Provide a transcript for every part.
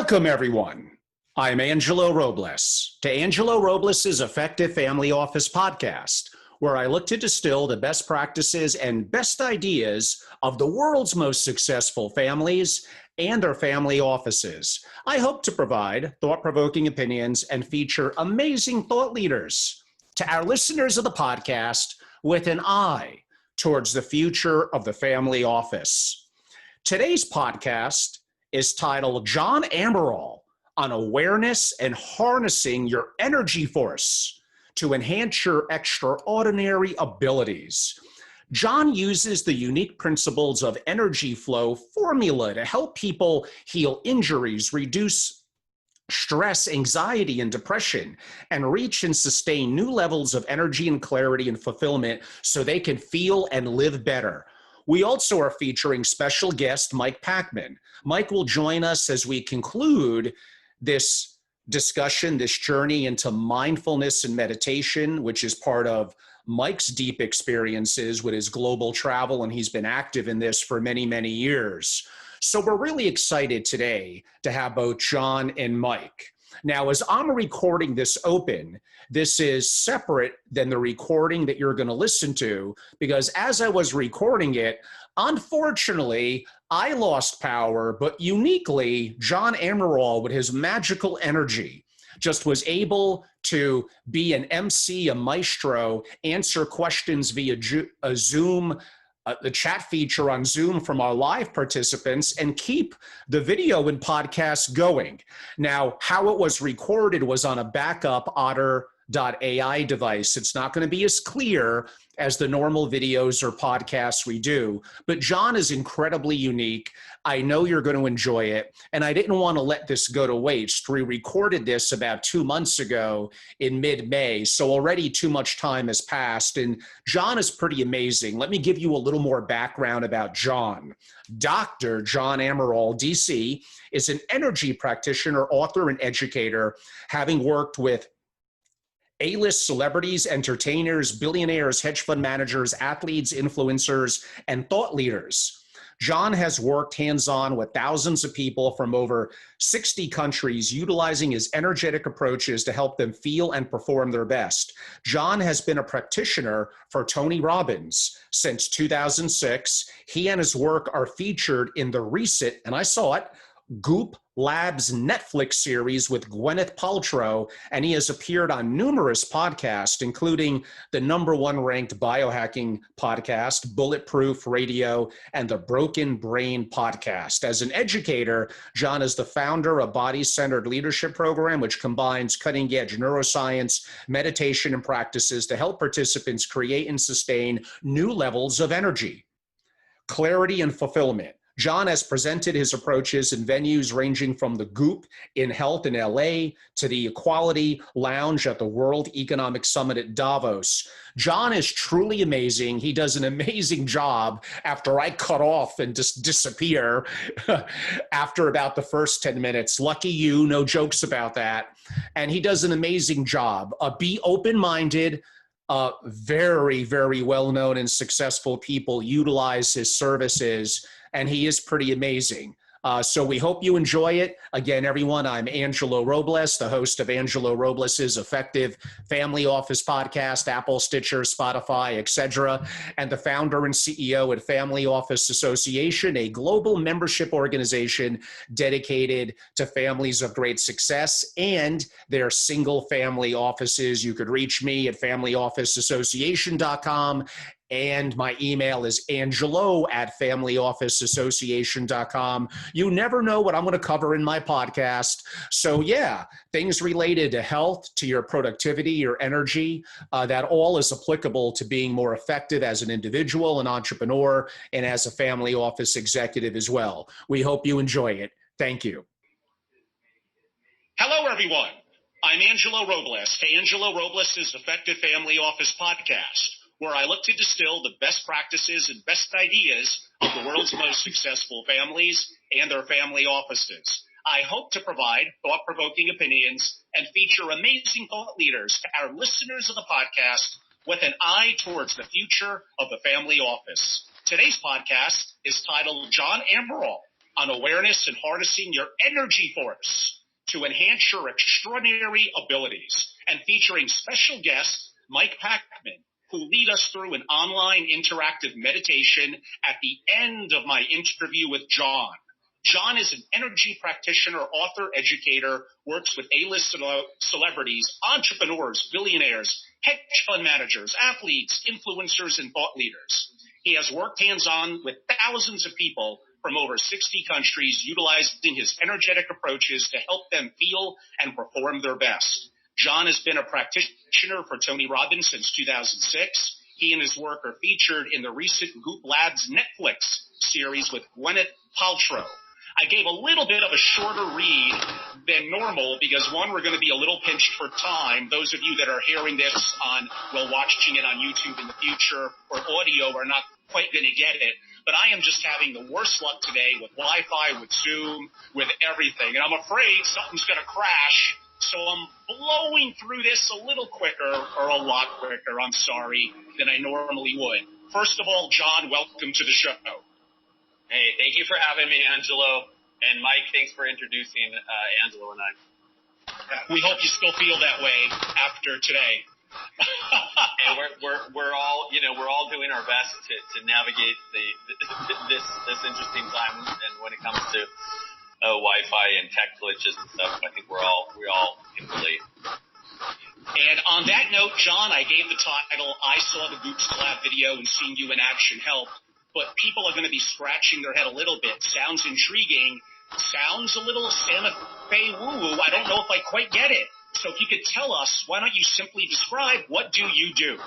Welcome, everyone. I'm Angelo Robles to Angelo Robles' Effective Family Office podcast, where I look to distill the best practices and best ideas of the world's most successful families and their family offices. I hope to provide thought-provoking opinions and feature amazing thought leaders to our listeners of the podcast with an eye towards the future of the family office. Today's podcast is titled John Amaral on awareness and harnessing your energy force to enhance your extraordinary abilities. John uses the unique principles of energy flow formula to help people heal injuries, reduce stress, anxiety, and depression, and reach and sustain new levels of energy and clarity and fulfillment so they can feel and live better. We also are featuring special guest Mike Packman. Mike will join us as we conclude this discussion, this journey into mindfulness and meditation, which is part of Mike's deep experiences with his global travel, and he's been active in this for many, many years. So we're really excited today to have both John and Mike. Now, as I'm recording this open, this is separate than the recording that you're going to listen to, because as I was recording it, unfortunately, I lost power, but uniquely, John Amaral, with his magical energy, just was able to be an MC, a maestro, answer questions via a Zoom, the chat feature on Zoom from our live participants, and keep the video and podcast going. Now, how it was recorded was on a backup Otter.ai device. It's not going to be as clear as the normal videos or podcasts we do, but John is incredibly unique. I know you're going to enjoy it, and I didn't want to let this go to waste. We recorded this about 2 months ago in mid-May, so already too much time has passed, and John is pretty amazing. Let me give you a little more background about John. Dr. John Amaral, DC, is an energy practitioner, author, and educator, having worked with A-list celebrities, entertainers, billionaires, hedge fund managers, athletes, influencers, and thought leaders. John has worked hands-on with thousands of people from over 60 countries, utilizing his energetic approaches to help them feel and perform their best. John has been a practitioner for Tony Robbins since 2006. He and his work are featured in the recent, and I saw it, Goop Labs Netflix series with Gwyneth Paltrow, and he has appeared on numerous podcasts, including the #1 ranked biohacking podcast, Bulletproof Radio, and the Broken Brain podcast. As an educator, John is the founder of Body-Centered Leadership Program, which combines cutting-edge neuroscience, meditation, and practices to help participants create and sustain new levels of energy, clarity, and fulfillment. John has presented his approaches in venues ranging from the Goop in Health in LA to the Equality Lounge at the World Economic Summit at Davos. John is truly amazing. He does an amazing job after I cut off and just disappear after about the first 10 minutes. Lucky you, no jokes about that. And he does an amazing job. Be open-minded. Very, very well-known and successful people utilize his services, and he is pretty amazing. So we hope you enjoy it. Again, everyone, I'm Angelo Robles, the host of Angelo Robles' Effective Family Office podcast, Apple, Stitcher, Spotify, etc., and the founder and CEO at Family Office Association, a global membership organization dedicated to families of great success and their single family offices. You could reach me at familyofficeassociation.com. And my email is angelo@familyofficeassociation.com. You never know what I'm going to cover in my podcast. So yeah, things related to health, to your productivity, your energy, that all is applicable to being more effective as an individual, an entrepreneur, and as a family office executive as well. We hope you enjoy it. Thank you. Hello, everyone. I'm Angelo Robles to Angelo Robles' Effective Family Office podcast, where I look to distill the best practices and best ideas of the world's most successful families and their family offices. I hope to provide thought-provoking opinions and feature amazing thought leaders to our listeners of the podcast with an eye towards the future of the family office. Today's podcast is titled John Amaral on awareness and harnessing your energy force to enhance your extraordinary abilities, and featuring special guest Mike Packman, who lead us through an online interactive meditation at the end of my interview with John. John is an energy practitioner, author, educator, works with A-list celebrities, entrepreneurs, billionaires, hedge fund managers, athletes, influencers, and thought leaders. He has worked hands-on with thousands of people from over 60 countries, utilizing his energetic approaches to help them feel and perform their best. John has been a practitioner for Tony Robbins since 2006. He and his work are featured in the recent Goop Labs Netflix series with Gwyneth Paltrow. I gave a little bit of a shorter read than normal because, one, we're going to be a little pinched for time. Those of you that are hearing this watching it on YouTube in the future or audio are not quite going to get it. But I am just having the worst luck today with Wi-Fi, with Zoom, with everything. And I'm afraid something's going to crash. So I'm blowing through this a little quicker, or a lot quicker, I'm sorry, than I normally would. First of all, John, welcome to the show. Hey, thank you for having me, Angelo. And Mike, thanks for introducing Angelo and I. We hope you still feel that way after today. And we're all doing our best to navigate this interesting time. And when it comes to Wi-Fi and tech glitches and stuff, I think we all can relate. And on that note, John, I gave the title, I Saw the Goops Collab video and Seeing You in Action Helped. But people are going to be scratching their head a little bit. Sounds intriguing. Sounds a little Santa Fe woo-woo. I don't know if I quite get it. So if you could tell us, why don't you simply describe what do you do?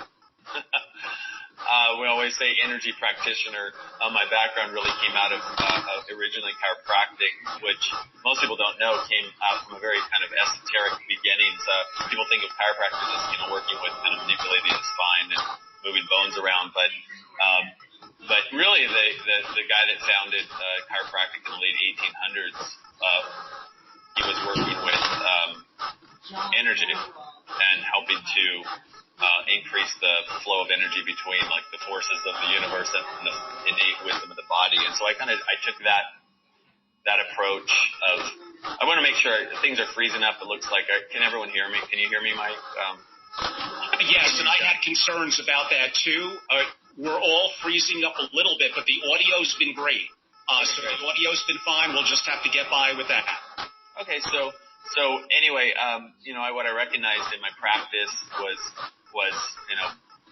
We always say energy practitioner. My background really came out of originally chiropractic, which most people don't know came out from a very kind of esoteric beginnings. People think of chiropractors as working with kind of manipulating the spine and moving bones around, but really the guy that founded chiropractic in the late 1800s, he was working with energy and helping to increase the flow of energy between like the forces of the universe and the innate wisdom of the body. And so I took that approach of, I want to make sure things are freezing up. It looks like, can everyone hear me? Can you hear me, Mike? Yes, and I had concerns about that too. We're all freezing up a little bit, but the audio's been great. So the audio's been fine. We'll just have to get by with that. Okay, so anyway, what I recognized in my practice was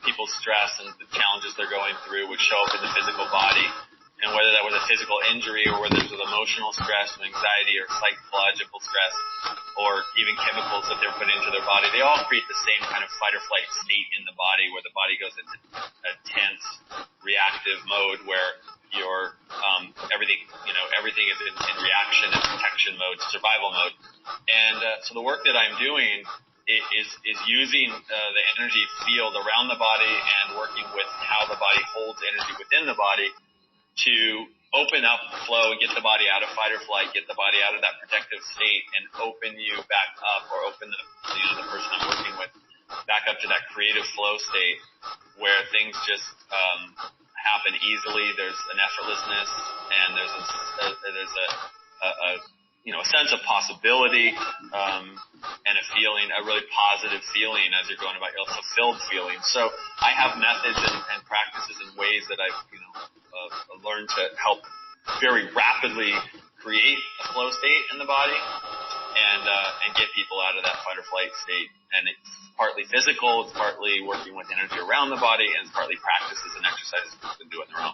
people's stress and the challenges they're going through would show up in the physical body. And whether that was a physical injury or whether it was emotional stress and anxiety or psychological stress or even chemicals that they're putting into their body, they all create the same kind of fight or flight state in the body where the body goes into a tense, reactive mode where everything is in reaction and protection mode, survival mode. And so the work that I'm doing is using the energy field around the body and working with how the body holds energy within the body to open up the flow and get the body out of fight or flight, get the body out of that protective state and open you back up, or open the person I'm working with back up to that creative flow state where things just happen easily. There's an effortlessness and there's a sense of possibility and a feeling, a really positive feeling as you're going about your fulfilled feeling. So I have methods and practices and ways that I've learned to help very rapidly create a flow state in the body and get people out of that fight or flight state. And it's partly physical, it's partly working with energy around the body, and it's partly practices and exercises people can do on their own.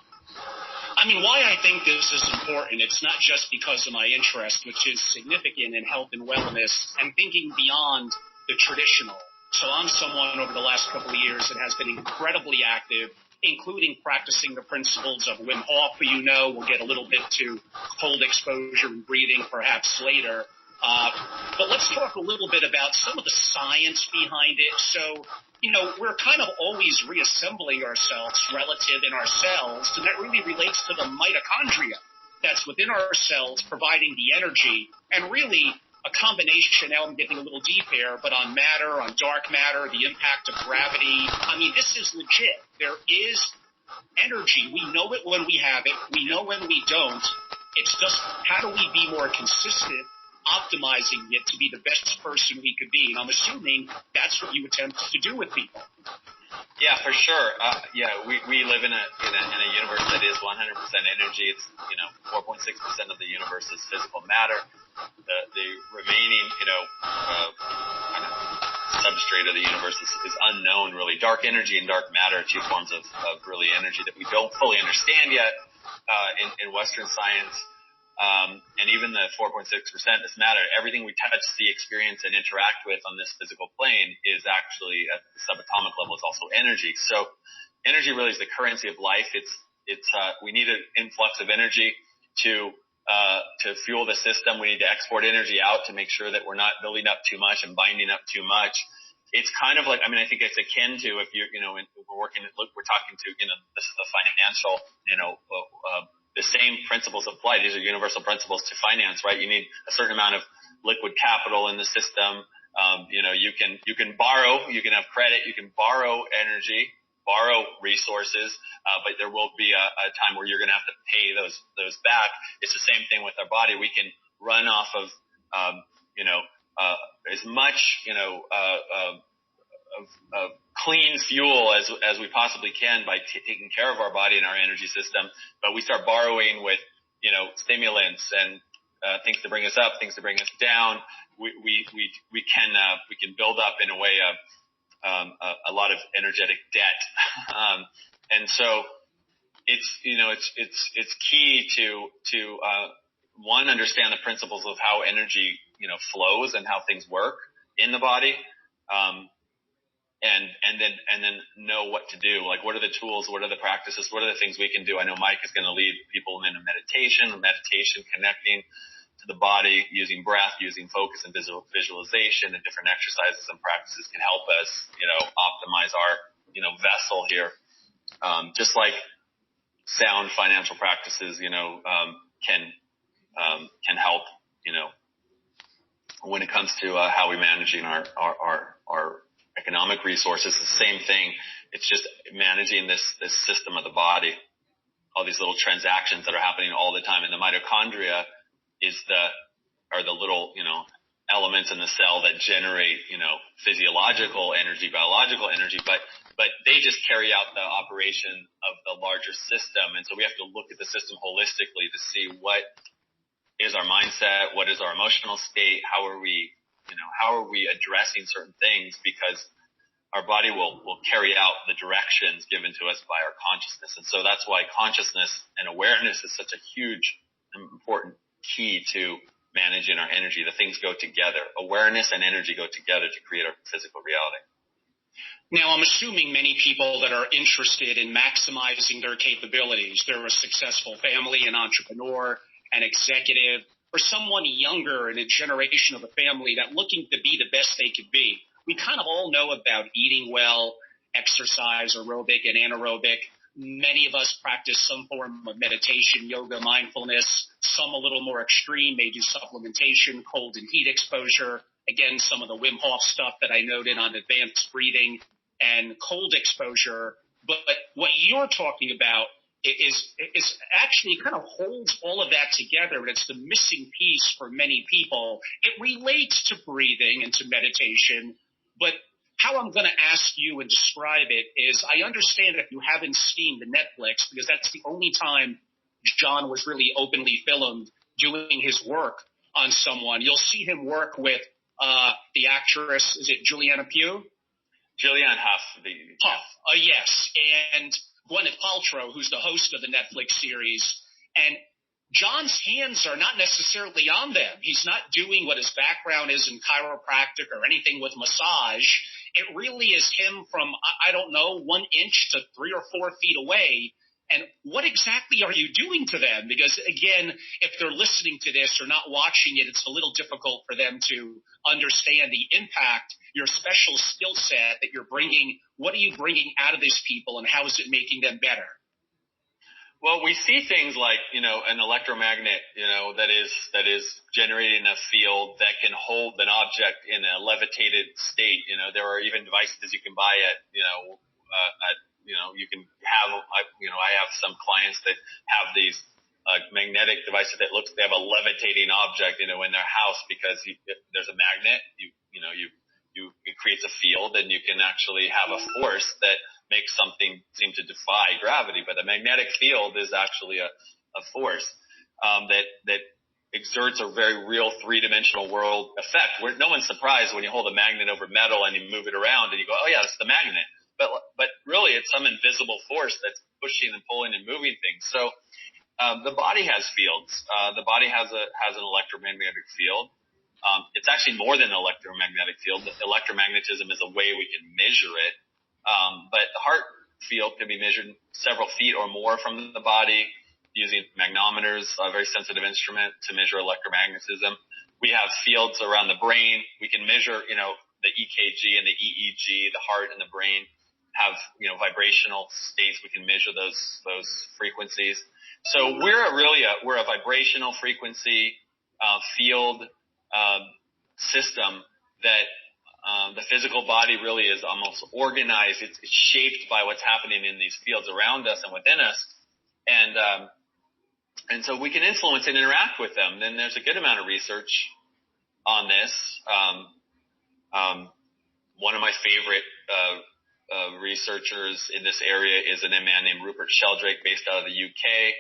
I mean, why I think this is important, it's not just because of my interest, which is significant in health and wellness, and thinking beyond the traditional. So I'm someone over the last couple of years that has been incredibly active, including practicing the principles of Wim Hof, who we'll get a little bit to cold exposure and breathing perhaps later. But let's talk a little bit about some of the science behind it. So, we're kind of always reassembling ourselves relative in our cells, and that really relates to the mitochondria that's within our cells providing the energy, and really a combination, now I'm getting a little deep here, but on matter, on dark matter, the impact of gravity. I mean, this is legit. There is energy. We know it when we have it. We know when we don't. It's just how do we be more consistent, optimizing it to be the best person we could be? And I'm assuming that's what you attempt to do with people. Yeah, for sure. We live in a universe that is 100% energy. It's 4.6% of the universe is physical matter. The remaining kind of substrate of the universe is unknown, really. Dark energy and dark matter are two forms of really energy that we don't fully understand yet in Western science. And even the 4.6% is matter. Everything we touch, see, experience, and interact with on this physical plane is actually at the subatomic level is also energy. So energy really is the currency of life. We need an influx of energy to fuel the system. We need to export energy out to make sure that we're not building up too much and binding up too much. It's kind of like, I think it's akin to if we're talking to, this is the financial, the same principles apply. These are universal principles to finance, right? You need a certain amount of liquid capital in the system. You can borrow, you can have credit, you can borrow energy, borrow resources, but there will be a time where you're going to have to pay those back. It's the same thing with our body. We can run off of, as much, of clean fuel as we possibly can by taking care of our body and our energy system, but we start borrowing with stimulants and things to bring us up, things to bring us down. We can build up in a way a lot of energetic debt, and so it's key to one, understand the principles of how energy flows and how things work in the body. And then know what to do. Like, what are the tools? What are the practices? What are the things we can do? I know Mike is going to lead people in a meditation, connecting to the body, using breath, using focus and visualization, and different exercises and practices can help us, optimize our, vessel here. Just like sound financial practices, can help, when it comes to how we're managing our economic resources. The same thing. It's just managing this system of the body, all these little transactions that are happening all the time. And the mitochondria are the little, elements in the cell that generate, physiological energy, biological energy, but they just carry out the operation of the larger system. And so we have to look at the system holistically to see what is our mindset, what is our emotional state, how are we addressing certain things, because our body will carry out the directions given to us by our consciousness. And so that's why consciousness and awareness is such a huge and important key to managing our energy. The things go together. Awareness and energy go together to create our physical reality. Now, I'm assuming many people that are interested in maximizing their capabilities, they're a successful family, an entrepreneur, an executive, or someone younger in a generation of a family that looking to be the best they could be. We kind of all know about eating well, exercise, aerobic and anaerobic. Many of us practice some form of meditation, yoga, mindfulness, some a little more extreme, may do supplementation, cold and heat exposure. Again, some of the Wim Hof stuff that I noted on advanced breathing and cold exposure. But what you're talking about is actually kind of holds all of that together, and it's the missing piece for many people. It relates to breathing and to meditation, but how I'm going to ask you and describe it is, I understand if you haven't seen the Netflix, because that's the only time John was really openly filmed doing his work on someone. You'll see him work with the actress, is it Juliana Pugh? Julianne Hough. Hough, yes. And Gwyneth Paltrow, who's the host of the Netflix series. And John's hands are not necessarily on them. He's not doing what his background is in chiropractic or anything with massage. It really is him from, 1 inch to 3 or 4 feet away. And what exactly are you doing to them? Because, again, if they're listening to this or not watching it, it's a little difficult for them to understand the impact, your special skill set that you're bringing. What are you bringing out of these people, and how is it making them better? Well, we see things like, an electromagnet, that is generating a field that can hold an object in a levitated state. There are even devices you can buy you can have, I have some clients that have these magnetic devices that they have a levitating object, in their house because there's a magnet, it creates a field, and you can actually have a force that makes something seem to defy gravity. But a magnetic field is actually a force that exerts a very real three-dimensional world effect. Where no one's surprised when you hold a magnet over metal and you move it around and you go, oh yeah, that's the magnet. But really, it's some invisible force that's pushing and pulling and moving things. So the body has fields. The body has an electromagnetic field. It's actually more than an electromagnetic field. Electromagnetism is a way we can measure it. But the heart field can be measured several feet or more from the body using magnometers, a very sensitive instrument to measure electromagnetism. We have fields around the brain. We can measure, the EKG and the EEG, the heart and the brain have, vibrational states. We can measure those frequencies. So we're a vibrational frequency field system that the physical body really is almost organized. It's shaped by what's happening in these fields around us and within us. And so we can influence and interact with them. Then there's a good amount of research on this. One of my favorite researchers in this area is a man named Rupert Sheldrake based out of the UK.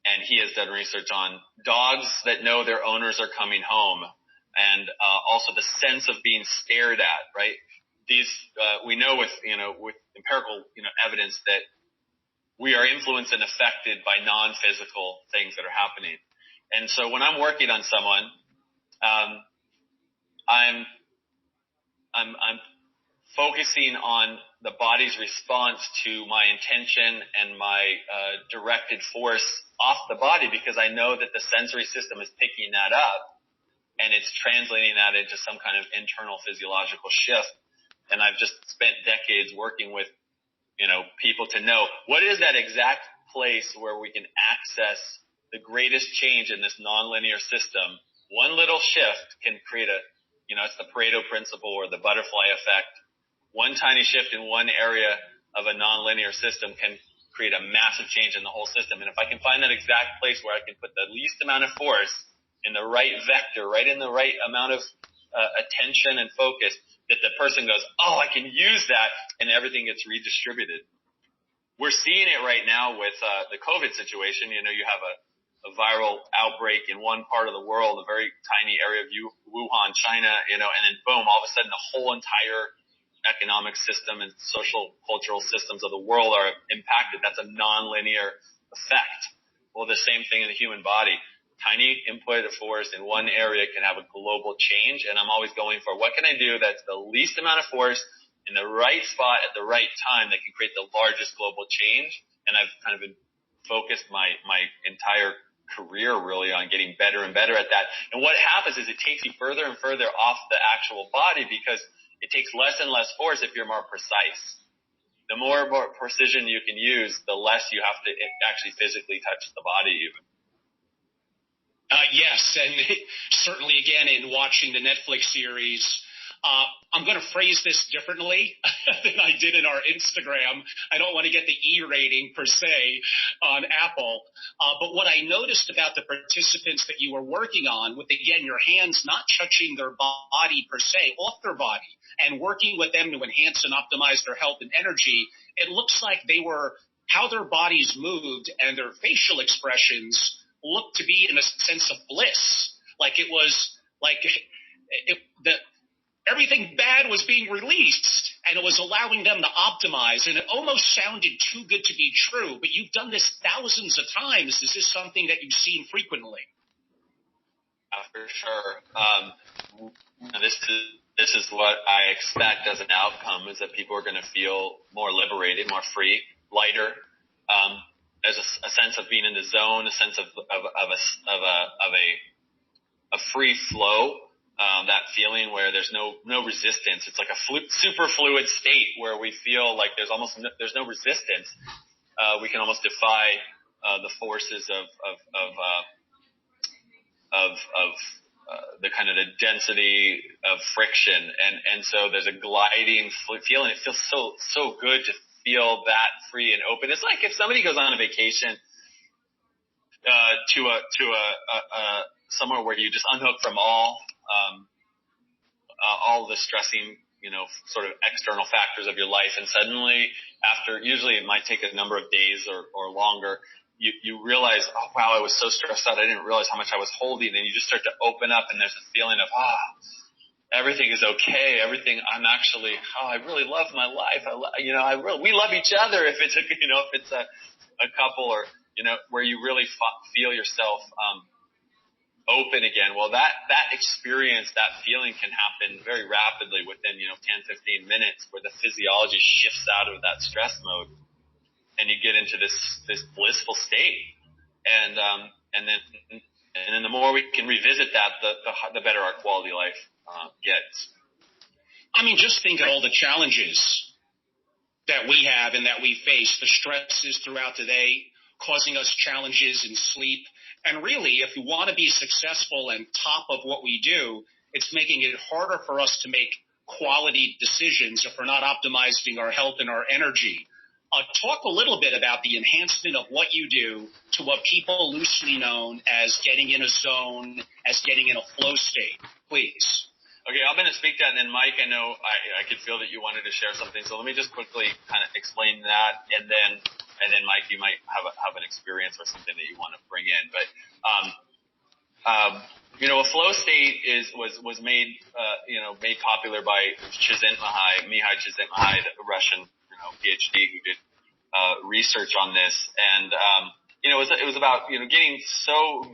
And he has done research on dogs that know their owners are coming home, and also the sense of being stared at, right? We know with empirical, evidence that we are influenced and affected by non-physical things that are happening. And so when I'm working on someone, I'm focusing on the body's response to my intention and my directed force off the body, because I know that the sensory system is picking that up and it's translating that into some kind of internal physiological shift. And I've just spent decades working with, people to know what is that exact place where we can access the greatest change in this nonlinear system. One little shift can create it's the Pareto principle or the butterfly effect. One tiny shift in one area of a nonlinear system can create a massive change in the whole system. And if I can find that exact place where I can put the least amount of force in the right vector, right in the right amount of attention and focus, that the person goes, oh, I can use that, and everything gets redistributed. We're seeing it right now with the COVID situation. You have a viral outbreak in one part of the world, a very tiny area of Wuhan, China, and then boom, all of a sudden the whole entire economic system and social cultural systems of the world are impacted. That's a nonlinear effect. Well, the same thing in the human body. Tiny input of force in one area can have a global change, and I'm always going for what can I do that's the least amount of force in the right spot at the right time that can create the largest global change. And I've kind of been focused my entire career really on getting better and better at that. And what happens is it takes you further and further off the actual body, because it takes less and less force if you're more precise. The more precision you can use, the less you have to actually physically touch the body even. Yes, and certainly, again, in watching the Netflix series, I'm going to phrase this differently than I did in our Instagram. I don't want to get the E rating per se on Apple. But what I noticed about the participants that you were working on, with, again, your hands not touching their body per se, off their body, and working with them to enhance and optimize their health and energy, it looks like how their bodies moved and their facial expressions looked to be in a sense of bliss. Like it was like everything bad was being released, and it was allowing them to optimize, and it almost sounded too good to be true. But you've done this thousands of times. Is this something that you've seen frequently? For sure. This is what I expect as an outcome, is that people are going to feel more liberated, more free, lighter. There's a sense of being in the zone, a sense of a free flow. That feeling where there's no resistance. It's like a super fluid state where we feel like there's no resistance. We can almost defy the forces of the kind of the density of friction, and so there's a gliding feeling. It feels so good to feel that free and open. It's like if somebody goes on a vacation to a somewhere where you just unhook from all the stressing, sort of external factors of your life. And suddenly usually it might take a number of days or longer, you realize, oh wow, I was so stressed out. I didn't realize how much I was holding. And you just start to open up, and there's a feeling of, everything is okay. I really love my life. We love each other. If it's a couple, or, where you really feel yourself, open again. Well, that experience, that feeling can happen very rapidly within, 10, 15 minutes, where the physiology shifts out of that stress mode and you get into this blissful state. And then the more we can revisit that, the better our quality of life gets. I mean, just think of all the challenges that we have and that we face, the stresses throughout the day causing us challenges in sleep. And really, if we want to be successful and top of what we do, it's making it harder for us to make quality decisions if we're not optimizing our health and our energy. Talk a little bit about the enhancement of what you do to what people loosely known as getting in a zone, as getting in a flow state, please. Okay, I'm going to speak to that, and then Mike, I know I could feel that you wanted to share something, so let me just quickly kind of explain that, and then Mike, you might have an experience or something that you want to bring in. But a flow state was made popular by Mihai Csikszentmihalyi, the Russian PhD who did research on this, and it was about getting so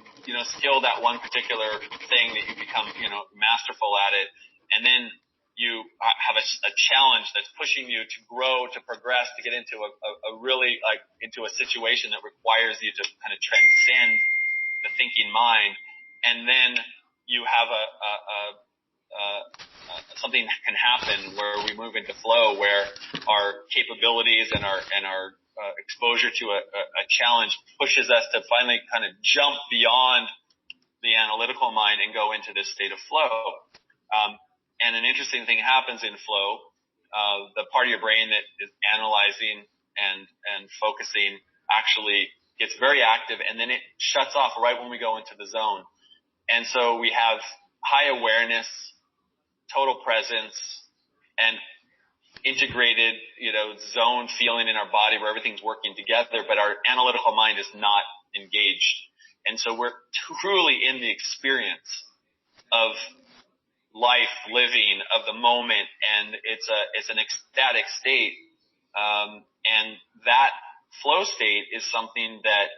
skilled at one particular thing that you become masterful at it, and then you have a challenge that's pushing you to grow, to progress, to get into a really into a situation that requires you to kind of transcend the thinking mind, and then you have something that can happen where we move into flow, where our capabilities and our exposure to a challenge pushes us to finally kind of jump beyond the analytical mind and go into this state of flow. And an interesting thing happens in flow. The part of your brain that is analyzing and focusing actually gets very active, and then it shuts off right when we go into the zone. And so we have high awareness, total presence, and integrated, zone feeling in our body where everything's working together, but our analytical mind is not engaged. And so we're truly in the experience of life, living, of the moment, and it's an ecstatic state. And that flow state is something that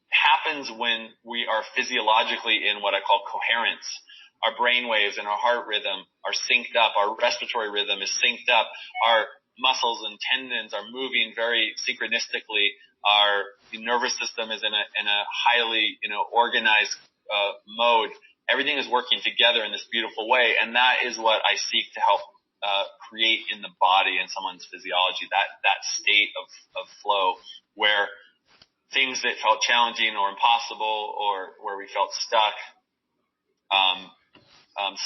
happens when we are physiologically in what I call coherence. Our brain waves and our heart rhythm are synced up. Our respiratory rhythm is synced up. Our muscles and tendons are moving very synchronistically. Our nervous system is in a highly, organized mode. Everything is working together in this beautiful way, and that is what I seek to help create in the body and someone's physiology. That state of flow where things that felt challenging or impossible, or where we felt stuck,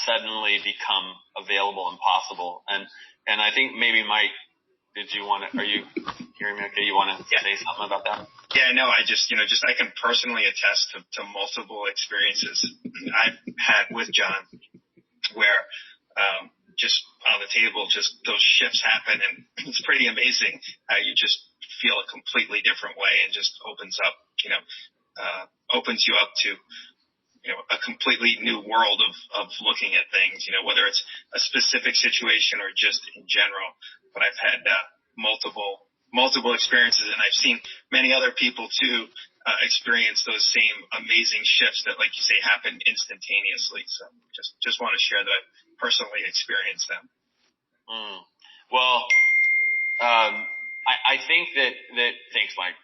suddenly become available and possible. And I think maybe Mike, are you hearing me okay? You want to say something about that? Yeah, no, I can personally attest to multiple experiences I've had with John where, just on the table, just those shifts happen, and it's pretty amazing how you just feel a completely different way, and just opens you up to a completely new world of looking at things, whether it's a specific situation or just in general. But I've had multiple experiences, and I've seen many other people too experience those same amazing shifts that, like you say, happen instantaneously. So just want to share that I've personally experienced them. Well, I think that thanks, Mike.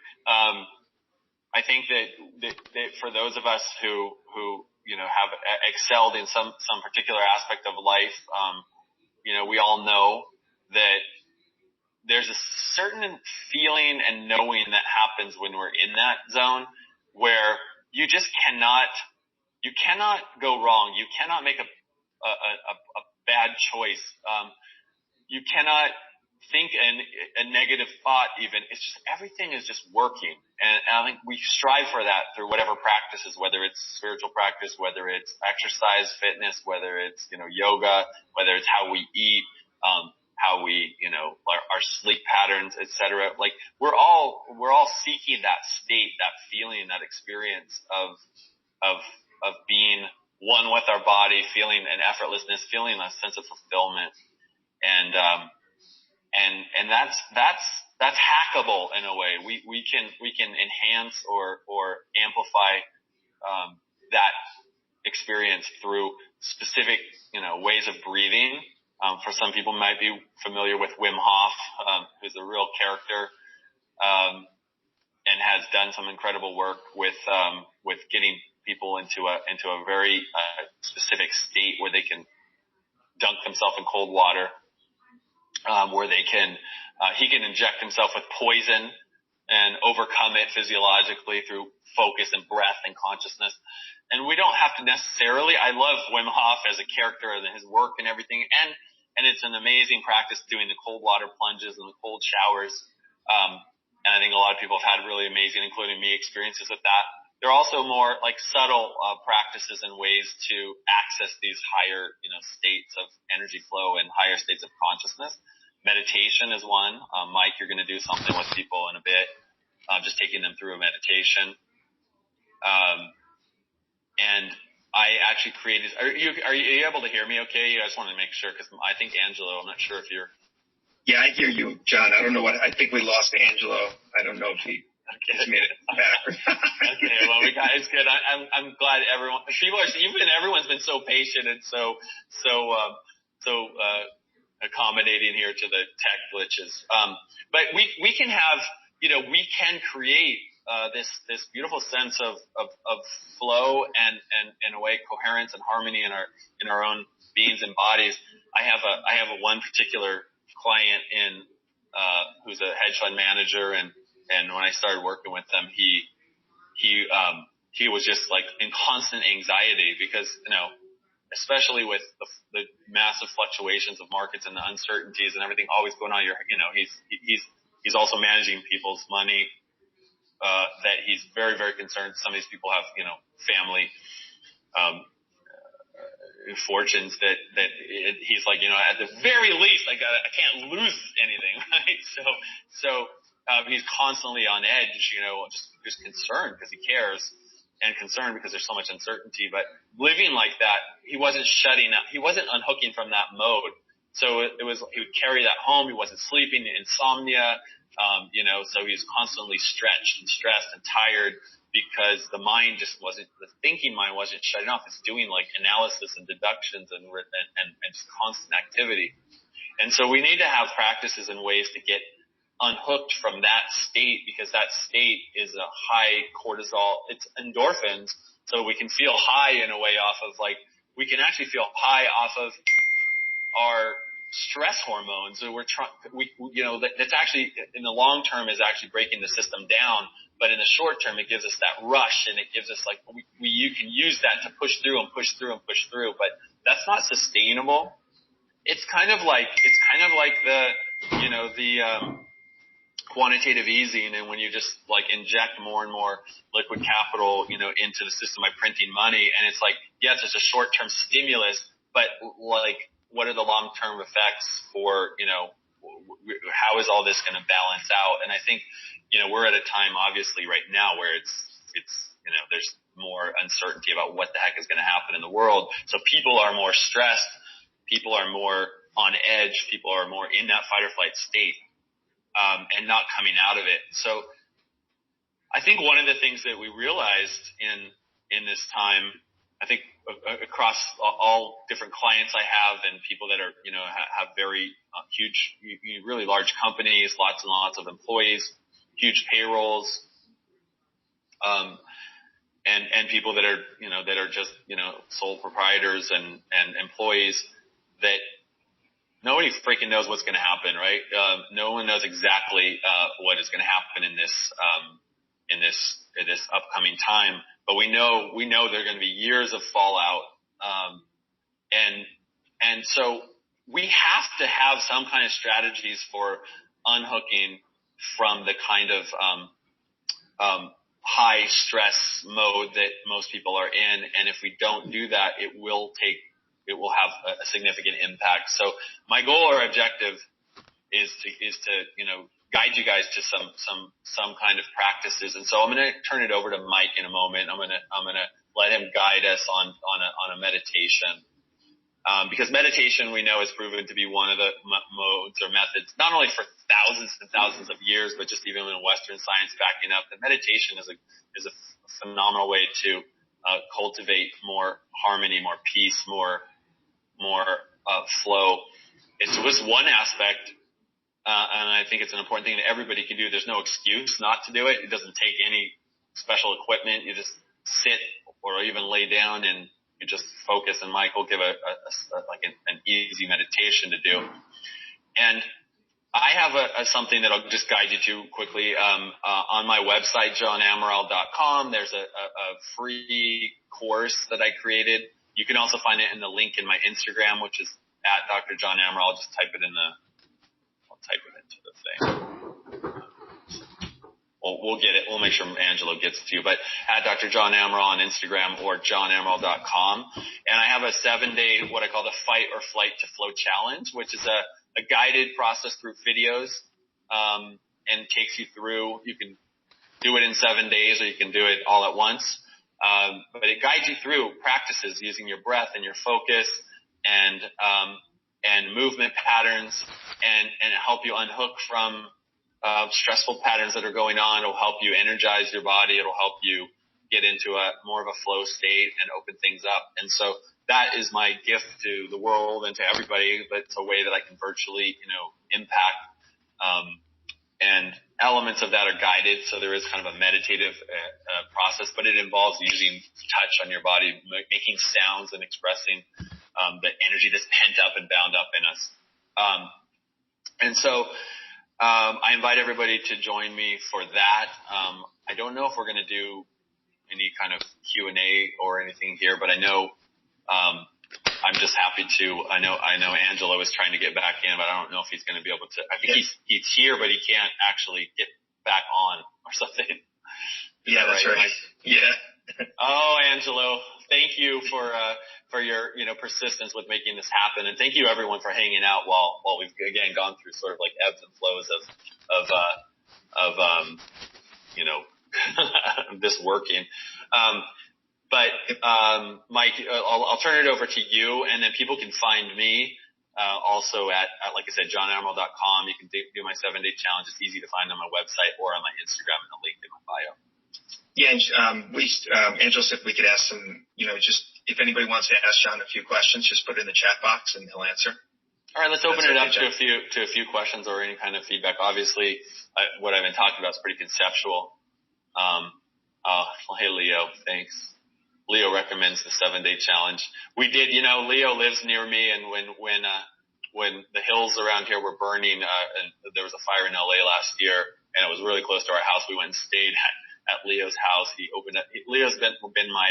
I think that for those of us who have excelled in some particular aspect of life, we all know that there's a certain feeling and knowing that happens when we're in that zone, where you just cannot go wrong. You cannot make a bad choice. You cannot think a negative thought even. It's just everything is just working. And I think we strive for that through whatever practices, whether it's spiritual practice, whether it's exercise, fitness, whether it's, yoga, whether it's how we eat, how we, our sleep patterns, et cetera. Like we're all seeking that state, that feeling, that experience of being one with our body, feeling an effortlessness, feeling a sense of fulfillment. And that's hackable in a way. We can enhance or amplify, that experience through specific, ways of breathing. For some people might be familiar with Wim Hof, who's a real character, and has done some incredible work with getting people into a very, specific state where they can dunk themselves in cold water, where they can, he can inject himself with poison and overcome it physiologically through focus and breath and consciousness. And we don't have to necessarily, I love Wim Hof as a character and his work and everything. And it's an amazing practice doing the cold water plunges and the cold showers. And I think a lot of people have had really amazing, including me, experiences with that. There are also more like subtle, practices and ways to access these higher, states of energy flow and higher states of consciousness. Meditation is one. Mike, you're going to do something with people in a bit, just taking them through a meditation. And I actually created, are you able to hear me okay? I just want to make sure, because I think Angelo, I'm not sure if you're. Yeah, I hear you, John. I don't know I think we lost Angelo. I don't know if he just made it back. Okay, well, it's good. I'm glad everyone's been so patient and so accommodating here to the tech glitches. But we can have, we can create, this beautiful sense of flow and in a way coherence and harmony in our own beings and bodies. I have a one particular client who's a hedge fund manager, and when I started working with them, he was just like in constant anxiety because, especially with the massive fluctuations of markets and the uncertainties and everything always going on. He's also managing people's money, that he's very, very concerned. Some of these people have, family, fortunes that he's like, at the very least, I can't lose anything, right? So he's constantly on edge, just concerned because he cares and concerned because there's so much uncertainty. But living like that, he wasn't shutting up. He wasn't unhooking from that mode. So he would carry that home. He wasn't sleeping, insomnia, so he was constantly stretched and stressed and tired because the thinking mind wasn't shutting off. It's doing like analysis and deductions and just constant activity. And so we need to have practices and ways to get unhooked from that state, because that state is a high cortisol. It's endorphins. So we can feel high in a way off of we can actually feel high off of our stress hormones. So that's actually in the long term is actually breaking the system down. But in the short term, it gives us that rush, and it gives us you can use that to push through and push through and push through. But that's not sustainable. It's kind of like the quantitative easing, and when you just inject more and more liquid capital, into the system by printing money, and it's yes, it's a short-term stimulus, but what are the long-term effects for, how is all this going to balance out? And I think, we're at a time obviously right now where it's there's more uncertainty about what the heck is going to happen in the world. So people are more stressed. People are more on edge. People are more in that fight or flight state, and not coming out of it. So I think one of the things that we realized in this time, I think across all different clients I have and people that are, have very huge, really large companies, lots and lots of employees, huge payrolls, and people that are, that are just, sole proprietors and employees, that nobody freaking knows what's going to happen, right? No one knows exactly what is going to happen in this upcoming time. But we know there are going to be years of fallout. And so we have to have some kind of strategies for unhooking from the kind of high stress mode that most people are in. And if we don't do that, it will have a significant impact. So my goal or objective is to guide you guys to some kind of practices. And so I'm going to turn it over to Mike in a moment. I'm going to let him guide us on a meditation. Because meditation, we know, is proven to be one of the modes or methods, not only for thousands and thousands of years, but just even in Western science backing up, that meditation is a phenomenal way to cultivate more harmony, more peace, more flow. It's just one aspect, and I think it's an important thing that everybody can do. There's no excuse not to do it. It doesn't take any special equipment. You just sit or even lay down and you just focus, and Mike will give an easy meditation to do. And I have something that I'll just guide you to quickly. On my website, johnamaral.com, there's a free course that I created. You can also find it in the link in my Instagram, which is at Dr. John Amaral. Just type it into the thing. We'll get it. We'll make sure Angelo gets it to you. But at Dr. John Amaral on Instagram or johnamaral.com. And I have a 7-day, what I call the Fight or Flight to Flow Challenge, which is a guided process through videos, and takes you through. You can do it in 7 days or you can do it all at once. But it guides you through practices using your breath and your focus and movement patterns and help you unhook from stressful patterns that are going on. It'll help you energize your body. It'll help you get into more of a flow state and open things up. And so that is my gift to the world and to everybody, but it's a way that I can virtually, impact. And elements of that are guided. So there is kind of a meditative process, but it involves using touch on your body, making sounds and expressing the energy that's pent up and bound up in us. And so I invite everybody to join me for that. I don't know if we're going to do any kind of Q&A or anything here, but I know I'm just happy to. I know Angelo is trying to get back in, but I don't know if he's going to be able to. I think he's here, but he can't actually get back on or something. Yeah, that's right. Yeah. Oh, Angelo, thank you for your persistence with making this happen, and thank you everyone for hanging out while we've again gone through sort of like ebbs and flows of this working. But Mike, I'll turn it over to you, and then people can find me also at like I said, johnamaral.com. You can do my 7-day challenge. It's easy to find on my website or on my Instagram and the link in my bio. Yeah, Angelo said we could ask some, just if anybody wants to ask John a few questions, just put it in the chat box and he'll answer. All right, let's open it up to a few questions or any kind of feedback. Obviously, what I've been talking about is pretty conceptual. Hey, Leo, thanks. Leo recommends the 7-day challenge. We did, Leo lives near me, and when the hills around here were burning, and there was a fire in LA last year, and it was really close to our house, we went and stayed at Leo's house. He opened up. Leo's been my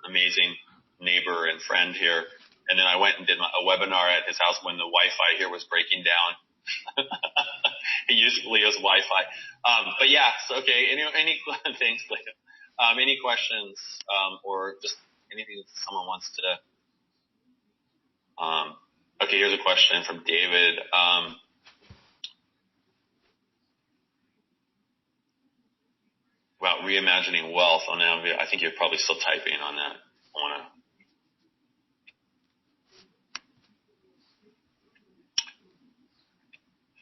amazing neighbor and friend here, and then I went and did a webinar at his house when the Wi-Fi here was breaking down. He used Leo's Wi-Fi. But yeah, so okay. Any thanks, Leo. Any questions or just anything that someone wants to? Okay, here's a question from David. About reimagining wealth on Navigator. I think you're probably still typing on that.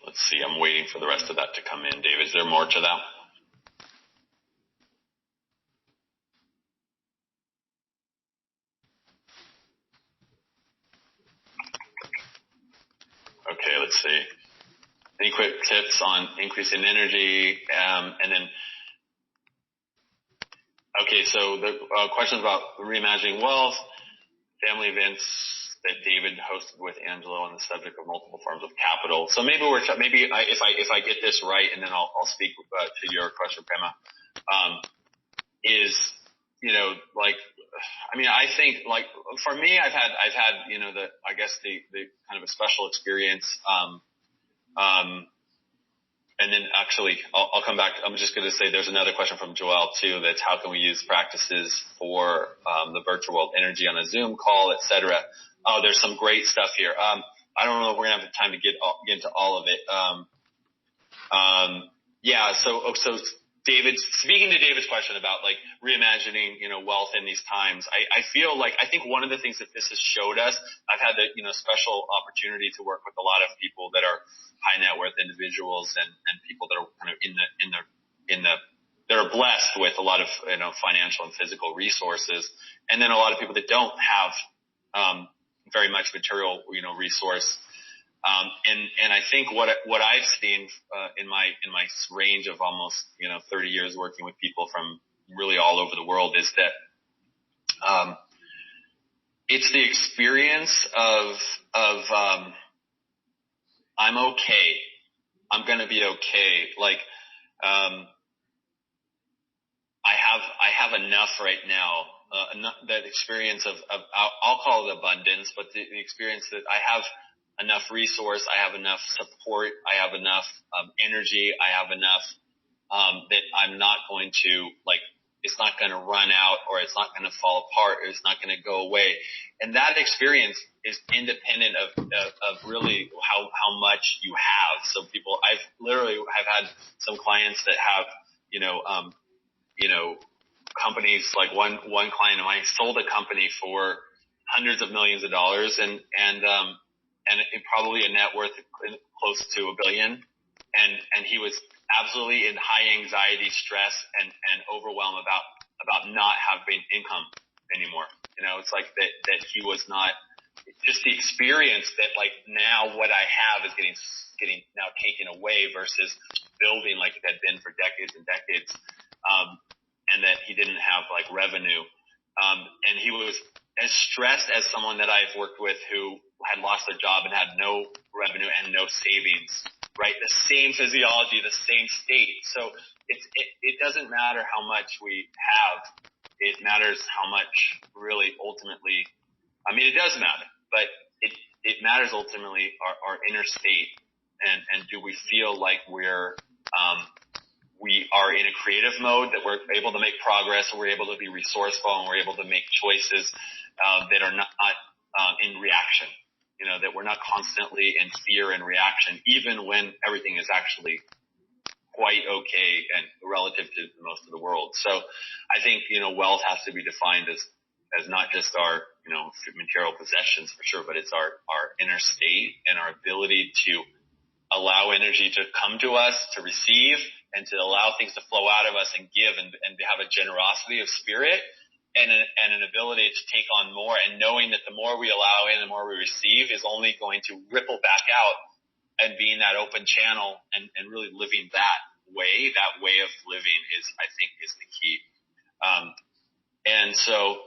Let's see. I'm waiting for the rest of that to come in. David, is there more to that? Okay, let's see. Any quick tips on increasing energy? And then, okay, so the questions about reimagining wealth, family events that David hosted with Angelo on the subject of multiple forms of capital. So maybe if I get this right, and then I'll speak to your question, Prema, I mean, I think like for me, I've had, I guess the kind of a special experience. And then actually I'll come back. I'm just going to say there's another question from Joelle too. That's how can we use practices for, the virtual world energy on a Zoom call, et cetera. Oh, there's some great stuff here. I don't know if we're going to have time to get into all of it. So David, speaking to David's question about like reimagining, wealth in these times, I feel like, I think one of the things that this has showed us, I've had the, special opportunity to work with a lot of people that are high net worth individuals and people that are kind of that are blessed with a lot of, financial and physical resources. And then a lot of people that don't have, very much material, resource. And I think what I've seen, in my range of almost, 30 years working with people from really all over the world is that, it's the experience of, I'm okay. I'm going to be okay. Like, I have enough right now. That experience of I'll call it abundance, but the experience that I have enough resource, I have enough support, I have enough energy, I have enough that I'm not going to, like, it's not going to run out, or it's not going to fall apart, or it's not going to go away. And that experience is independent of really how much you have. So people, I've had some clients that have, companies, like one client of mine sold a company for hundreds of millions of dollars and it probably a net worth close to $1 billion. And he was absolutely in high anxiety, stress, and overwhelm about not having income anymore. It's like that he was not, just the experience that like now what I have is getting now taken away versus building like it had been for decades and decades. And that he didn't have like revenue. And he was as stressed as someone that I've worked with who had lost their job and had no revenue and no savings, right? The same physiology, the same state. So it doesn't matter how much we have. It matters how much really ultimately, I mean, it does matter, but it matters ultimately our inner state. And do we feel like we are in a creative mode, that we're able to make progress, and we're able to be resourceful, and we're able to make choices that are not in reaction, that we're not constantly in fear and reaction, even when everything is actually quite okay and relative to most of the world. So I think, wealth has to be defined as not just our, material possessions for sure, but it's our inner state and our ability to allow energy to come to us, to receive, and to allow things to flow out of us and give and have a generosity of spirit and an ability to take on more, and knowing that the more we allow in, the more we receive is only going to ripple back out, and being that open channel and really living that way of living I think is the key. And so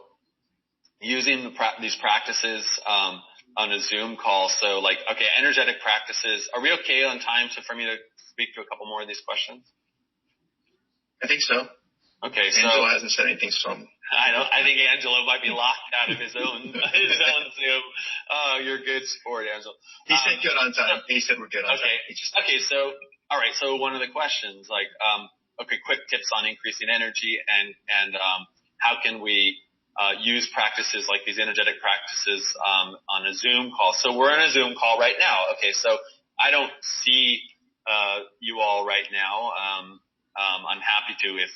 using these practices, on a Zoom call. So like, okay, energetic practices. Are we okay on time for me to speak to a couple more of these questions? I think so. Okay, so Angelo hasn't said anything, so I think Angelo might be locked out of his own Zoom. Oh, you're a good sport, Angelo. He said good on time. He said we're good on time. Okay, so all right. So one of the questions, like, quick tips on increasing energy and how can we use practices like these energetic practices on a Zoom call. So we're on a Zoom call right now. Okay, so I don't see you all right now. I'm happy to if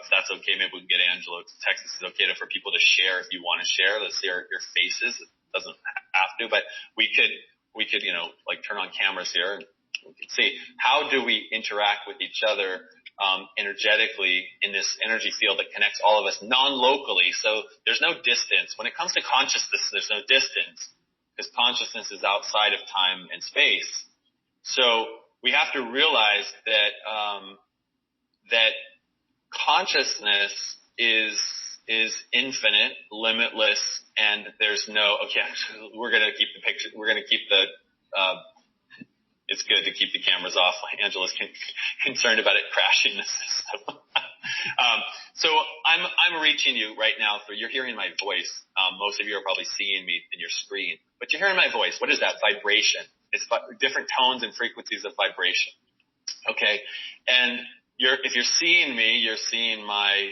that's okay. Maybe we can get Angelo to text. This is okay for people to share if you want to share. Let's see your faces. It doesn't have to, but we could like turn on cameras here and we can see how do we interact with each other energetically in this energy field that connects all of us non-locally. So there's no distance. When it comes to consciousness, there's no distance because consciousness is outside of time and space. So we have to realize that that consciousness is infinite, limitless, and there's no, we're going to keep the picture, we're going to keep the, it's good to keep the cameras off. Angela's concerned about it crashing the system. So I'm reaching you right now through, you're hearing my voice. Most of you are probably seeing me in your screen, but you're hearing my voice. What is that? Vibration. It's different tones and frequencies of vibration. Okay. And if you're seeing me, you're seeing my,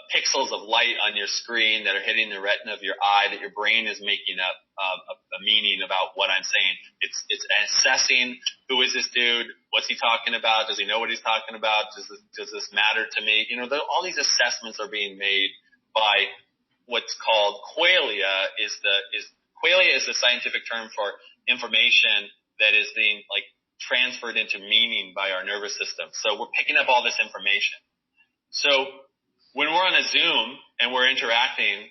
pixels of light on your screen that are hitting the retina of your eye that your brain is making up a meaning about what I'm saying. It's assessing, who is this dude? What's he talking about? Does he know what he's talking about? Does this matter to me? You know, all these assessments are being made by what's called qualia. Qualia is the scientific term for information that is being like transferred into meaning by our nervous system. So we're picking up all this information. So when we're on a Zoom and we're interacting,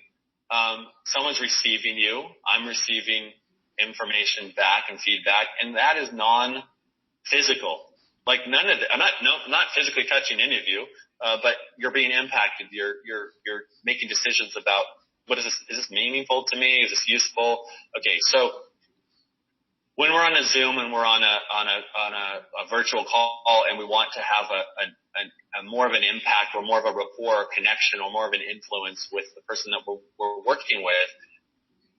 someone's receiving you. I'm receiving information back and feedback, and that is non-physical. Like none of I'm not physically touching any of you, but you're being impacted. You're making decisions about what is this? Is this meaningful to me? Is this useful? Okay, so when we're on a Zoom and we're on a virtual call and we want to have a more of an impact or more of a rapport or connection or more of an influence with the person that we're working with,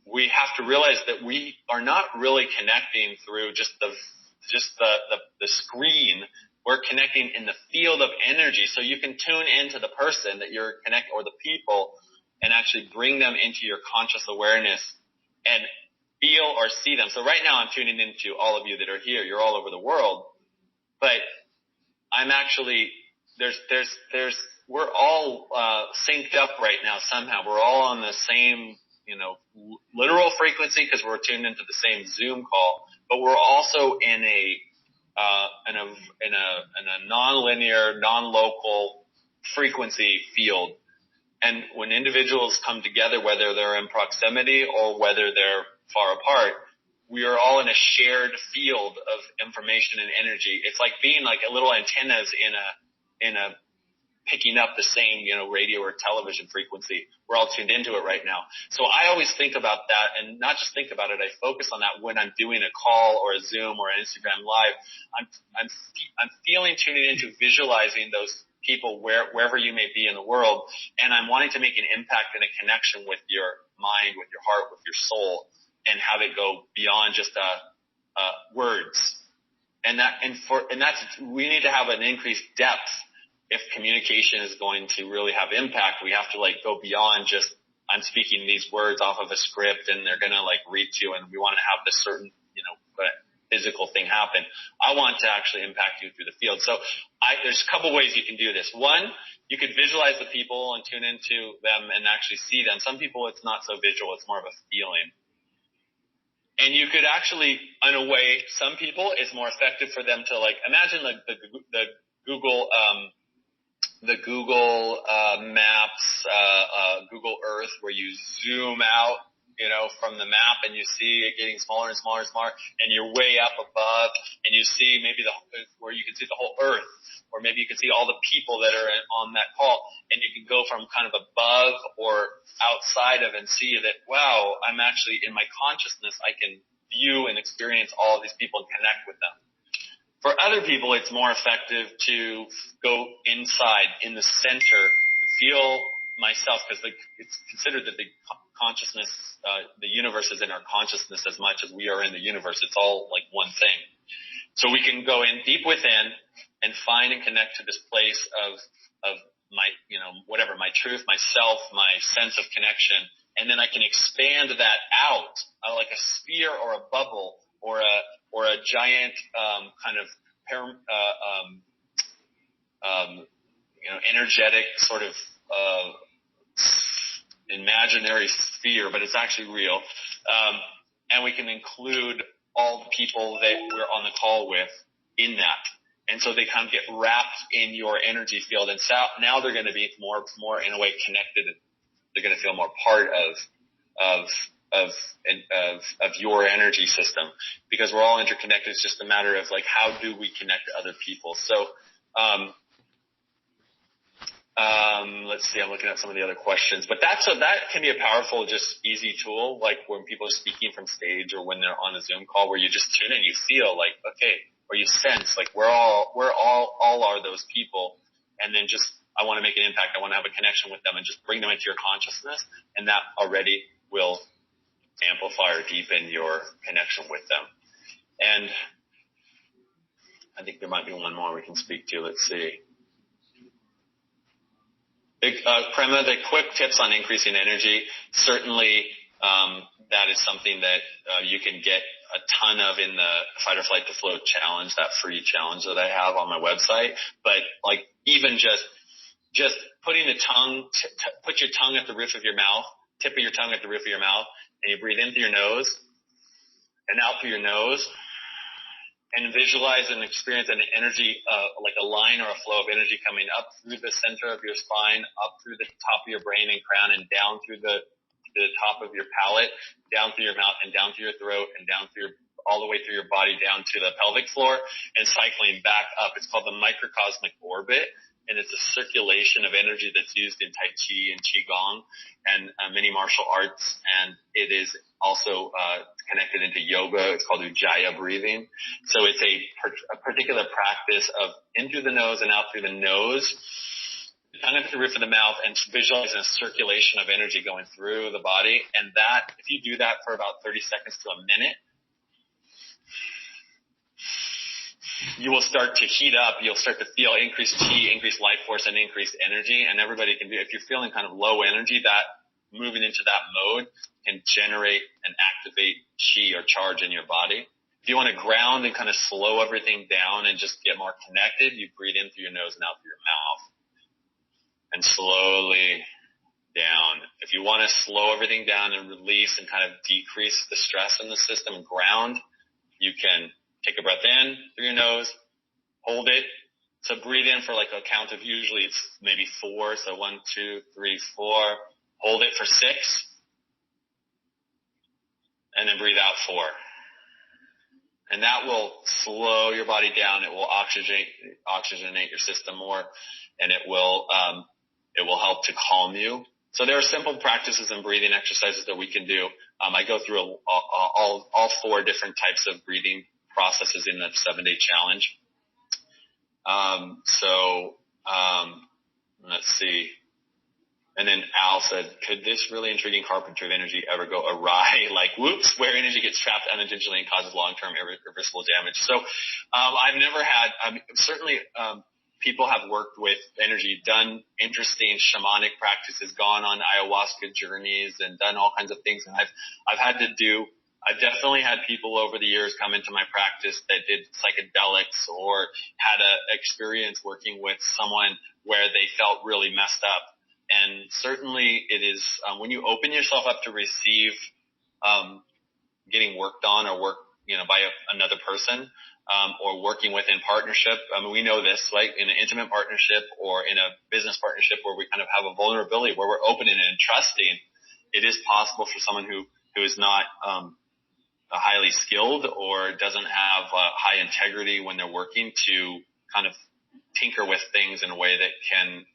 we have to realize that we are not really connecting through just the screen. We're connecting in the field of energy. So you can tune into the person that you're connecting or the people and actually bring them into your conscious awareness and feel or see them. So right now I'm tuning into all of you that are here. You're all over the world, but I'm actually, we're all synced up right now somehow. We're all on the same, literal frequency because we're tuned into the same Zoom call, but we're also in a non-linear, non-local frequency field. And when individuals come together, whether they're in proximity or whether they're far apart, we are all in a shared field of information and energy. It's like being like a little antennas in a picking up the same, radio or television frequency. We're all tuned into it right now. So I always think about that, and not just think about it. I focus on that when I'm doing a call or a Zoom or an Instagram Live. I'm feeling, tuning into, visualizing those people wherever you may be in the world, and I'm wanting to make an impact and a connection with your mind, with your heart, with your soul, and have it go beyond just words. And that's we need to have an increased depth. If communication is going to really have impact, we have to go beyond just I'm speaking these words off of a script and they're gonna reach you, and we want to have this certain physical thing happen. I want to actually impact you through the field. So there's a couple ways you can do this. One, you could visualize the people and tune into them and actually see them. Some people it's not so visual, it's more of a feeling. And you could actually, in a way, some people it's more effective for them to imagine the Google Maps, Google Earth, where you zoom out, from the map and you see it getting smaller and smaller and smaller, and you're way up above and you see maybe where you can see the whole Earth, or maybe you can see all the people that are on that call, and you can go from kind of above or outside of and see that, wow, I'm actually in my consciousness, I can view and experience all of these people and connect with them. For other people, it's more effective to go inside in the center, feel myself, because it's considered that the consciousness, the universe is in our consciousness as much as we are in the universe. It's all like one thing. So we can go in deep within and find and connect to this place of my, whatever, my truth, myself, my sense of connection. And then I can expand that out like a sphere or a bubble or a giant, kind of, energetic sort of, imaginary sphere, but it's actually real. And we can include all the people that we're on the call with in that. And so they kind of get wrapped in your energy field. And so now they're going to be more in a way connected. They're going to feel more part of your energy system, because we're all interconnected. It's just a matter of how do we connect to other people? So, let's see, I'm looking at some of the other questions, but that can be a powerful, just easy tool, like when people are speaking from stage or when they're on a Zoom call, where you just tune in, you feel okay, or you sense where all are those people, and then just I want to make an impact. I want to have a connection with them, and just bring them into your consciousness. And that already will amplify or deepen your connection with them. And I think there might be one more we can speak to. Let's see. Prema, the quick tips on increasing energy, certainly that is something that you can get a ton of in the Fight or Flight to Flow challenge, that free challenge that I have on my website. But like even just putting the tongue, put your tongue at the roof of your mouth, tip of your tongue at the roof of your mouth, and you breathe in through your nose and out through your nose, and visualize and experience an energy, like a line or a flow of energy coming up through the center of your spine, up through the top of your brain and crown, and down through the top of your palate, down through your mouth, and down through your throat, and down through all the way through your body down to the pelvic floor, and cycling back up. It's called the microcosmic orbit, and it's a circulation of energy that's used in Tai Chi and Qigong and many martial arts, and it is also connected into yoga. It's called Ujjayi breathing. So it's a particular practice of in through the nose and out through the nose, tongue at the roof of the mouth, and visualizing a circulation of energy going through the body. And that, if you do that for about 30 seconds to a minute, you will start to heat up. You'll start to feel increased chi, increased life force, and increased energy. And everybody can do it. If you're feeling kind of low energy, that moving into that mode can generate and activate chi or charge in your body. If you want to ground and kind of slow everything down and just get more connected, you breathe in through your nose and out through your mouth. And slowly down. If you want to slow everything down and release and kind of decrease the stress in the system and ground, you can take a breath in through your nose, hold it. So breathe in for like a count of, usually it's maybe 4. So 1, 2, 3, 4. Hold it for 6. And then breathe out 4. And that will slow your body down. It will oxygenate your system more, and it will help to calm you. So there are simple practices and breathing exercises that we can do. I go through all 4 different types of breathing processes in the 7-day challenge. Let's see. And then Al said, could this really intriguing carpentry of energy ever go awry? Like, whoops, where energy gets trapped unintentionally and causes long-term irreversible damage. So I've never had, certainly people have worked with energy, done interesting shamanic practices, gone on ayahuasca journeys, and done all kinds of things. And I've definitely had people over the years come into my practice that did psychedelics or had an experience working with someone where they felt really messed up. And certainly it is, when you open yourself up to receive, getting worked on or by another person, or working with in partnership. I mean, we know this, like in an intimate partnership or in a business partnership where we kind of have a vulnerability, where we're open and trusting. It is possible for someone who is not, highly skilled or doesn't have high integrity when they're working to kind of tinker with things in a way that can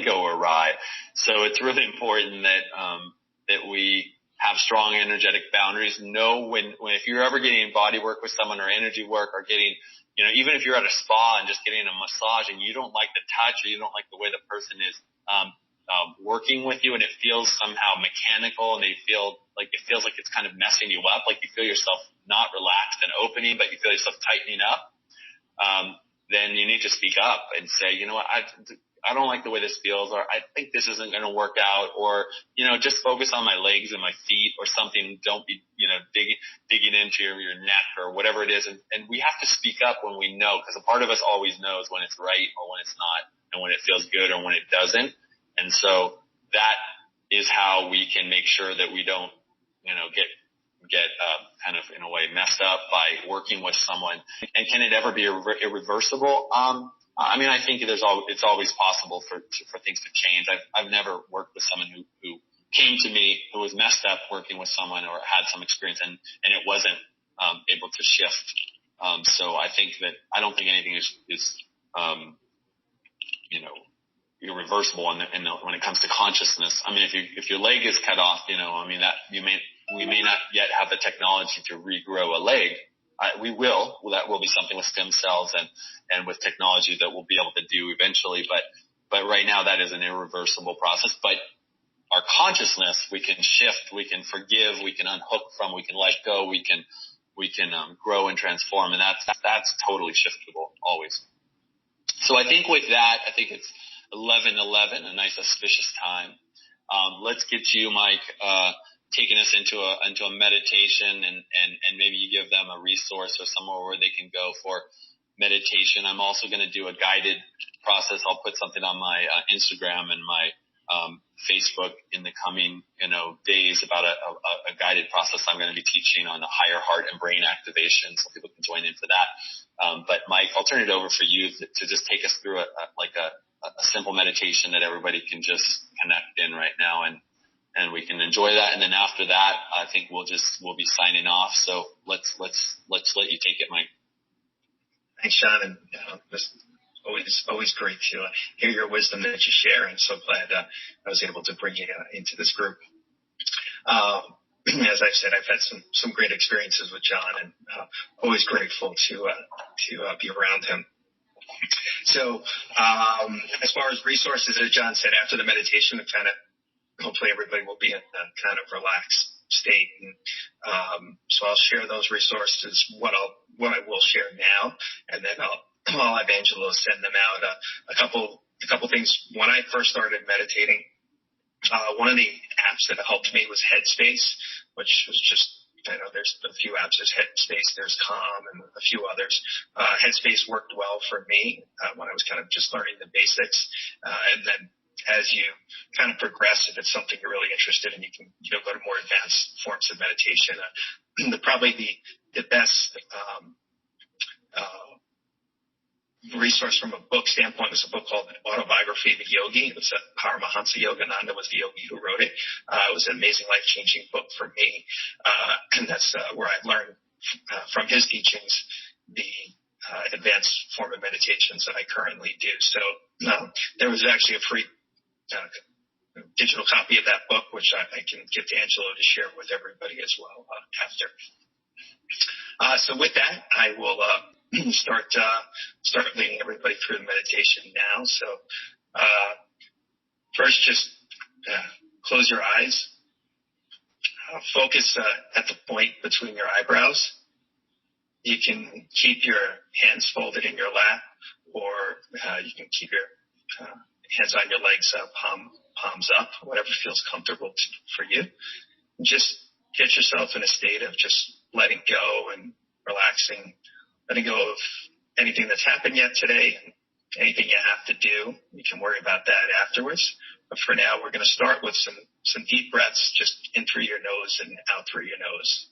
go awry. So it's really important that we have strong energetic boundaries. Know when if you're ever getting body work with someone or energy work or getting, even if you're at a spa and just getting a massage and you don't like the touch or you don't like the way the person is working with you and it feels somehow mechanical and it feels like it's kind of messing you up, like you feel yourself not relaxed and opening, but you feel yourself tightening up, then you need to speak up and say, you know what, I don't like the way this feels, or I think this isn't going to work out, or, just focus on my legs and my feet or something. Don't be, digging into your neck or whatever it is. And we have to speak up when we know, because a part of us always knows when it's right or when it's not, and when it feels good or when it doesn't. And so that is how we can make sure that we don't, get kind of in a way messed up by working with someone. And can it ever be irreversible? I mean, I think it's always possible for things to change. I've never worked with someone who came to me who was messed up working with someone or had some experience and it wasn't able to shift. So I think that I don't think anything is irreversible when it comes to consciousness. I mean, if your leg is cut off, we may not yet have the technology to regrow a leg. That will be something with stem cells and with technology that we'll be able to do eventually. But But right now that is an irreversible process. But our consciousness, we can shift, we can forgive, we can unhook from, we can let go, we can grow and transform. And that's totally shiftable always. So I think with that, I think it's 11:11, a nice auspicious time. Let's get to you, Mike, taking us into a meditation, and maybe you give them a resource or somewhere where they can go for meditation. I'm also going to do a guided process. I'll put something on my Instagram and my Facebook in the coming days about a guided process I'm going to be teaching on the higher heart and brain activation, so people can join in for that. But Mike, I'll turn it over for you to just take us through a simple meditation that everybody can just connect in right now, and we can enjoy that. And then after that, I think we'll be signing off. So let's let you take it, Mike. Thanks, Sean, and just always great to hear your wisdom that you share, and so glad I was able to bring you into this group. As I've said, I've had some great experiences with John, and always grateful to be around him. So, as far as resources, as John said, after the meditation, hopefully everybody will be in a kind of relaxed state. And, so I'll share those resources, what I will share now, and then I'll have Angelo send them out. A couple things. When I first started meditating, one of the apps that helped me was Headspace, which was just, there's a few apps. There's Headspace, there's Calm, and a few others. Headspace worked well for me when I was kind of just learning the basics. And then as you kind of progress, if it's something you're really interested in, you can go to more advanced forms of meditation. Probably the best resource from a book standpoint was a book called Autobiography of a Yogi. It was Paramahansa Yogananda was the yogi who wrote it. It was an amazing, life-changing book for me. And that's where I learned from his teachings the advanced form of meditations that I currently do. So there was actually a free digital copy of that book, which I can give to Angelo to share with everybody as well after. So with that, I will start leading everybody through the meditation now. So first, just close your eyes. Focus at the point between your eyebrows. You can keep your hands folded in your lap, or you can keep your hands on your legs, palms up, whatever feels comfortable for you. And just get yourself in a state of just letting go and relaxing, letting go of anything that's happened yet today, and anything you have to do. You can worry about that afterwards. But for now, we're going to start with some deep breaths, just in through your nose and out through your nose.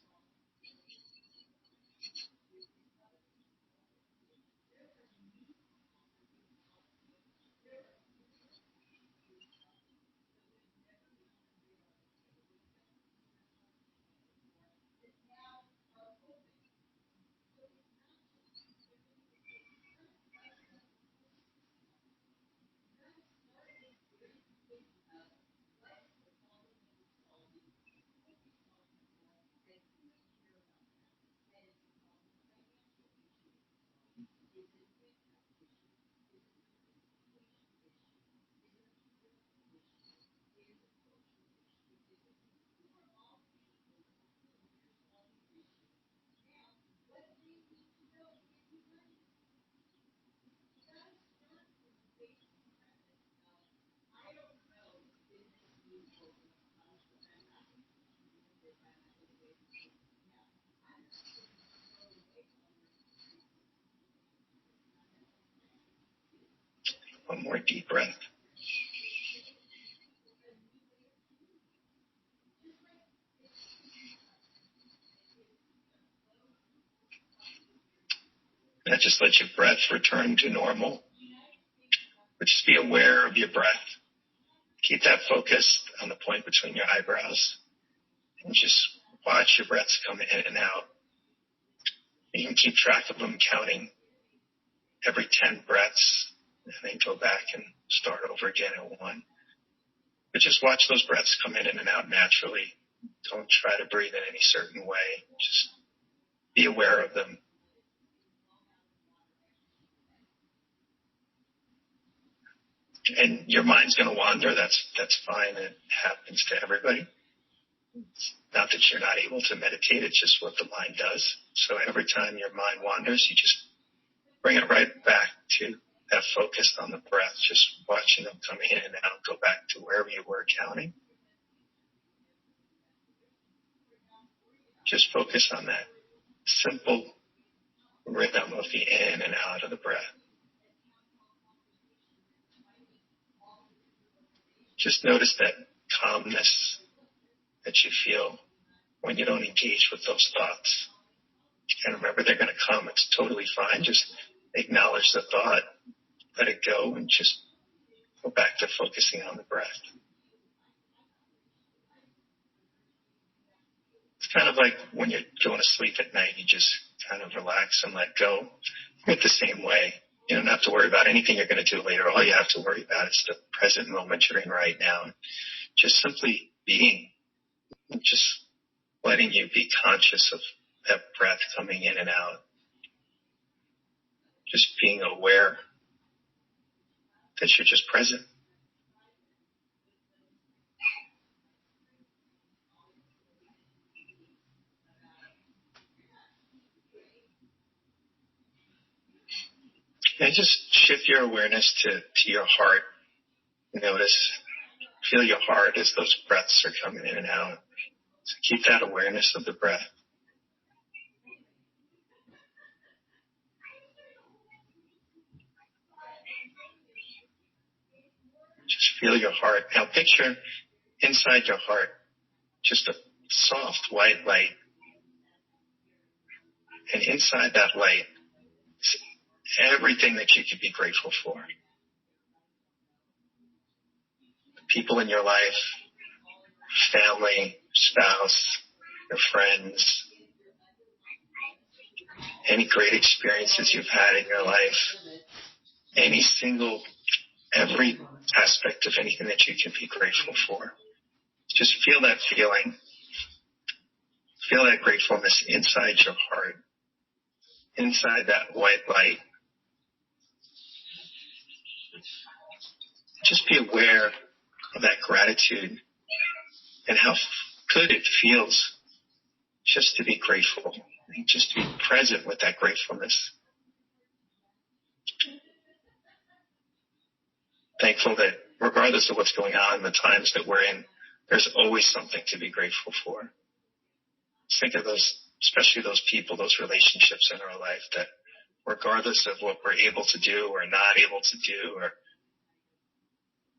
One more deep breath. Now just let your breath return to normal. But just be aware of your breath. Keep that focused on the point between your eyebrows. And just watch your breaths come in and out. You can keep track of them, counting every 10 breaths, and then go back and start over again at 1. But just watch those breaths come in and out naturally. Don't try to breathe in any certain way. Just be aware of them. And your mind's going to wander. That's fine. It happens to everybody. It's not that you're not able to meditate. It's just what the mind does. So every time your mind wanders, you just bring it right back to that focus on the breath, just watching them come in and out, go back to wherever you were counting. Just focus on that simple rhythm of the in and out of the breath. Just notice that calmness that you feel when you don't engage with those thoughts. And remember, they're going to come. It's totally fine. Just acknowledge the thought, let it go, and just go back to focusing on the breath. It's kind of like when you're going to sleep at night, you just kind of relax and let go. It's the same way. You don't have to worry about anything you're going to do later. All you have to worry about is the present moment you're in right now. Just simply being, just letting you be conscious of that breath coming in and out. Just being aware that you're just present. And just shift your awareness to your heart. Notice, feel your heart as those breaths are coming in and out. So keep that awareness of the breath. Just feel your heart. Now picture inside your heart just a soft white light. And inside that light is everything that you could be grateful for. The people in your life, family, spouse, your friends, any great experiences you've had in your life, every aspect of anything that you can be grateful for. Just feel that feeling. Feel that gratefulness inside your heart, inside that white light. Just be aware of that gratitude and how good it feels just to be grateful, just to be present with that gratefulness. Thankful that regardless of what's going on in the times that we're in, there's always something to be grateful for. Think of those, especially those people, those relationships in our life that regardless of what we're able to do or not able to do, or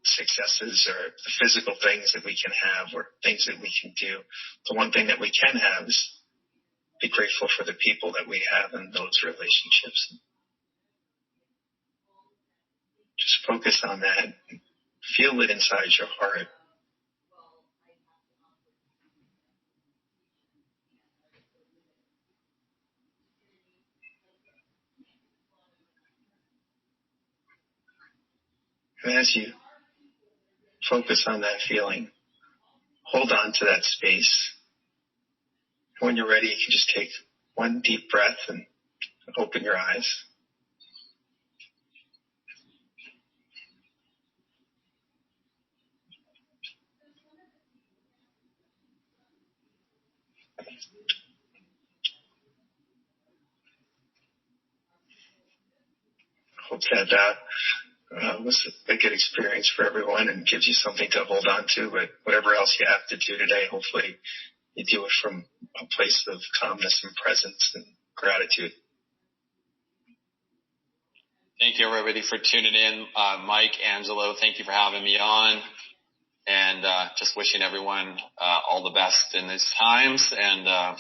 successes or the physical things that we can have or things that we can do, the one thing that we can have is be grateful for the people that we have in those relationships. Just focus on that. Feel it inside your heart. And as you focus on that feeling, hold on to that space. When you're ready, you can just take one deep breath and open your eyes. Hope that was a good experience for everyone and gives you something to hold on to. But whatever else you have to do today, hopefully you do it from a place of calmness and presence and gratitude. Thank you, everybody, for tuning in. Mike, Angelo, thank you for having me on. And just wishing everyone all the best in these times. And I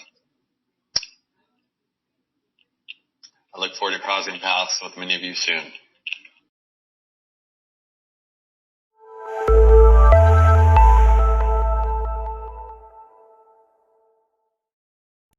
look forward to crossing paths with many of you soon.